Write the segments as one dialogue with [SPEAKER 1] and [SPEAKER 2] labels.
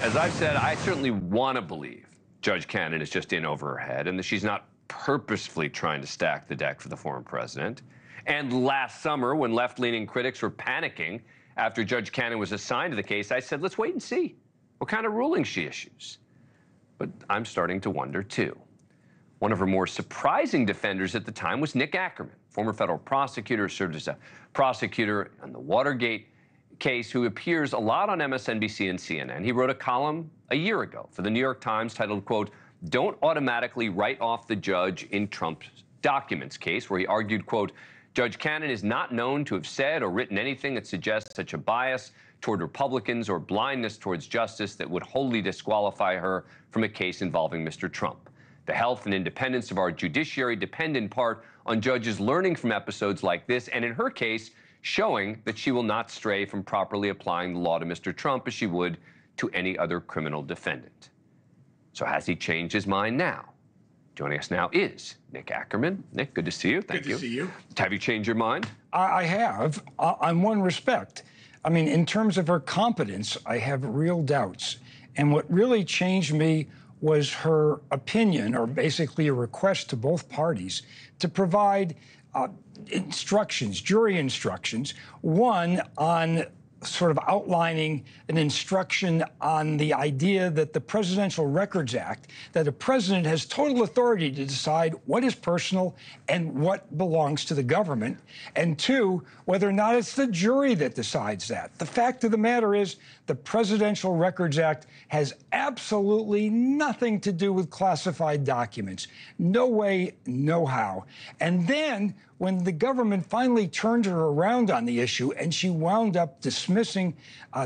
[SPEAKER 1] As I've said, I certainly want to believe Judge Cannon is just in over her head and that she's not purposefully trying to stack the deck for the former president. And last summer, when left-leaning critics were panicking after Judge Cannon was assigned to the case, I said, let's wait and see what kind of ruling she issues. But I'm starting to wonder, too. One of her more surprising defenders at the time was Nick Ackerman, former federal prosecutor, served as a prosecutor on the Watergate case, who appears a lot on MSNBC and CNN. He wrote a column a year ago for the New York Times titled, quote, "Don't automatically write off the judge in Trump's documents" case, where he argued, quote, "Judge Cannon is not known to have said or written anything that suggests such a bias toward Republicans or blindness towards justice that would wholly disqualify her from a case involving Mr. Trump. The health and independence of our judiciary depend in part on judges learning from episodes like this, and in her case, showing that she will not stray from properly applying the law to Mr. Trump as she would to any other criminal defendant." So has he changed his mind now? Joining us now is Nick Ackerman. Nick, good to see you. Thank you.
[SPEAKER 2] Good to see you.
[SPEAKER 1] Have you changed your mind?
[SPEAKER 2] I have, on one respect. I mean, in terms of her competence, I have real doubts. And what really changed me was her opinion, or basically a request to both parties, to provide instructions, jury instructions, one on sort of outlining an instruction on the idea that the Presidential Records Act, that a president has total authority to decide what is personal and what belongs to the government, and two, whether or not it's the jury that decides that. The fact of the matter is the Presidential Records Act has absolutely nothing to do with classified documents. No way, no how. And then when the government finally turned her around on the issue and she wound up dismissing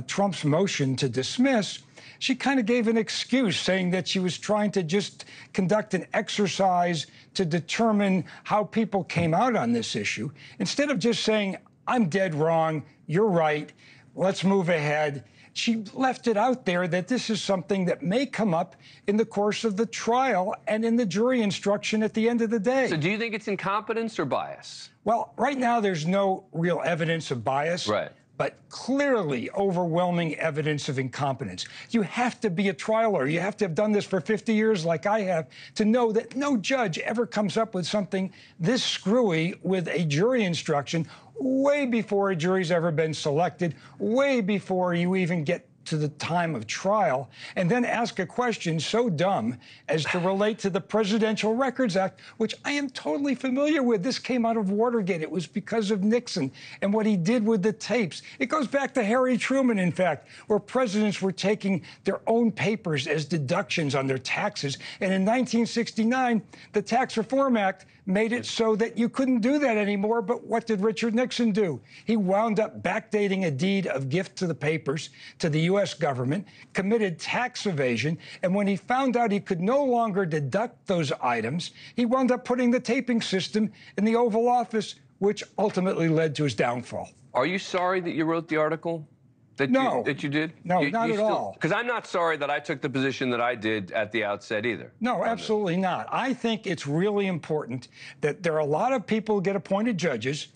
[SPEAKER 2] Trump's motion to dismiss, she kind of gave an excuse, saying that she was trying to just conduct an exercise to determine how people came out on this issue, instead of just saying, I'm dead wrong, you're right, let's move ahead. She left it out there that this is something that may come up in the course of the trial and in the jury instruction at the end of the day.
[SPEAKER 1] So do you think it's incompetence or bias?
[SPEAKER 2] Well, right now there's no real evidence of bias.
[SPEAKER 1] Right.
[SPEAKER 2] But clearly overwhelming evidence of incompetence. You have to be a trial lawyer. You have to have done this for 50 years like I have to know that no judge ever comes up with something this screwy with a jury instruction way before a jury's ever been selected, way before you even get to the time of trial, and then ask a question so dumb as to relate to the Presidential Records Act, which I am totally familiar with. This came out of Watergate. It was because of Nixon and what he did with the tapes. It goes back to Harry Truman, in fact, where presidents were taking their own papers as deductions on their taxes. And in 1969, the Tax Reform Act made it so that you couldn't do that anymore. But what did Richard Nixon do? He wound up backdating a deed of gift to the papers, to the U.S. government, committed tax evasion, and when he found out he could no longer deduct those items, he wound up putting the taping system in the Oval Office, which ultimately led to his downfall.
[SPEAKER 1] Are you sorry that you wrote the article? That you did?
[SPEAKER 2] No, not at all.
[SPEAKER 1] Because I'm not sorry that I took the position that I did at the outset either.
[SPEAKER 2] No, absolutely not. I think it's really important that there are a lot of people who get appointed judges.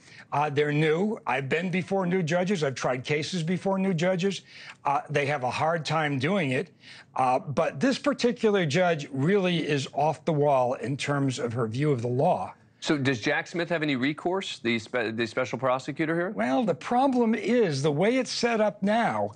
[SPEAKER 2] They're new. I've been before new judges. I've tried cases before new judges. They have a hard time doing it. But this particular judge really is off the wall in terms of her view of the law.
[SPEAKER 1] So does Jack Smith have any recourse, the special prosecutor here?
[SPEAKER 2] Well, the problem is the way it's set up now,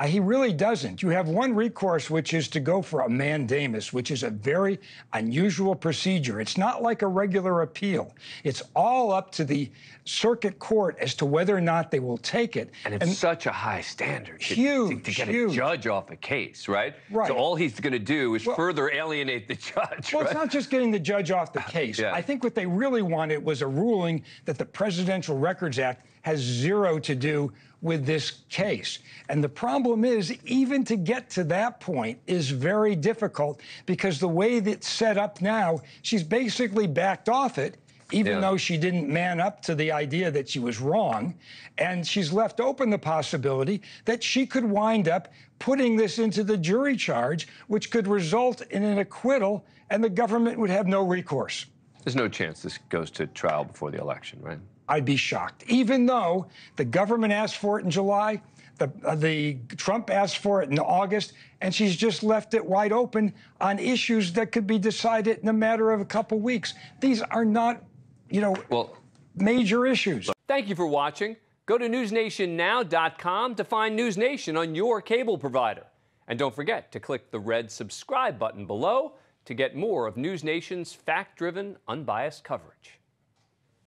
[SPEAKER 2] he really doesn't. You have one recourse, which is to go for a mandamus, which is a very unusual procedure. It's not like a regular appeal. It's all up to the circuit court as to whether or not they will take it.
[SPEAKER 1] And it's such a high standard to get a judge off a case, right?
[SPEAKER 2] Right.
[SPEAKER 1] So all he's going to do is further alienate the judge.
[SPEAKER 2] Well, it's not just getting the judge off the case.
[SPEAKER 1] Yeah.
[SPEAKER 2] I think what they really wanted was a ruling that the Presidential Records Act has zero to do with this case. And the problem is, even to get to that point is very difficult, because the way that it's set up now, she's basically backed off it, even though she didn't man up to the idea that she was wrong. And she's left open the possibility that she could wind up putting this into the jury charge, which could result in an acquittal, and the government would have no recourse.
[SPEAKER 1] There's no chance this goes to trial before the election, right?
[SPEAKER 2] I'd be shocked. Even though the government asked for it in July, The Trump asked for it in August, and she's just left it wide open on issues that could be decided in a matter of a couple weeks. These are not, major issues.
[SPEAKER 1] Thank you for watching. Go to newsnationnow.com to find News Nation on your cable provider. And don't forget to click the red subscribe button below to get more of News Nation's fact-driven, unbiased coverage.